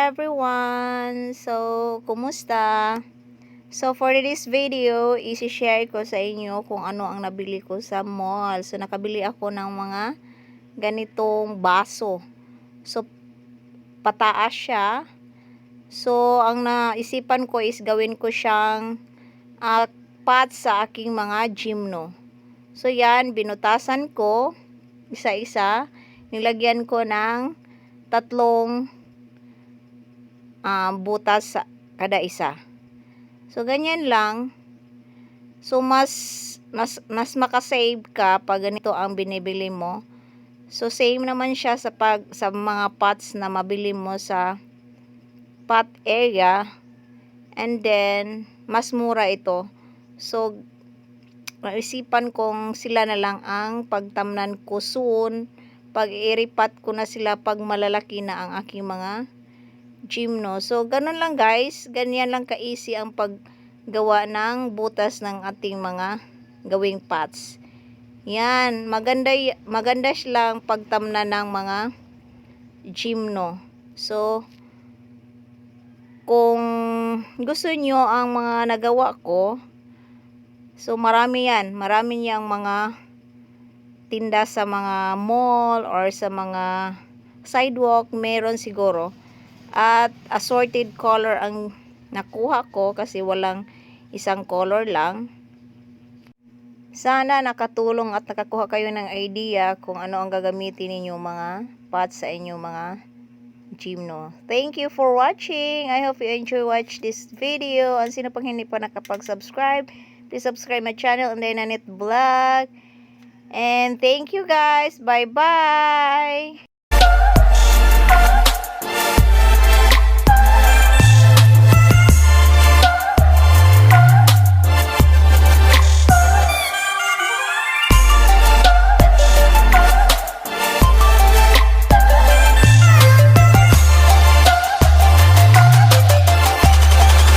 everyone! So, kumusta? So, for this video, isi-share ko sa inyo kung ano ang nabili ko sa mall. So, nakabili ako ng mga ganitong baso. So, pataas siya. So, ang naisipan ko is gawin ko siyang pot sa aking mga gymno. So, yan, binutasan ko isa-isa. Nilagyan ko ng 3 butas kada isa. So, ganyan lang. So, mas makasave ka pag ganito ang binibili mo. So, same naman siya sa mga pots na mabili mo sa pot area. And then, mas mura ito. So, naisipan kong sila na lang ang pagtamnan ko soon. Pag iripat ko na sila pag malalaki na ang aking mga gymno. So, ganun lang guys. Ganyan lang ka-easy ang paggawa ng butas ng ating mga gawing pots. Yan. Maganda silang pagtamnan ng mga gymno. So, kung gusto nyo ang mga nagawa ko, so marami yan. Marami niyang mga tinda sa mga mall or sa mga sidewalk. Meron siguro. At assorted color ang nakuha ko kasi walang isang color lang. Sana nakatulong at nakakuha kayo ng idea kung ano ang gagamitin ninyo mga pots sa inyong mga gymno. Thank you for watching. I hope you enjoy watch this video. Ang sino pang hindi pa nakapag-subscribe, please subscribe my channel and then Nanit Vlog. And thank you guys. Bye-bye.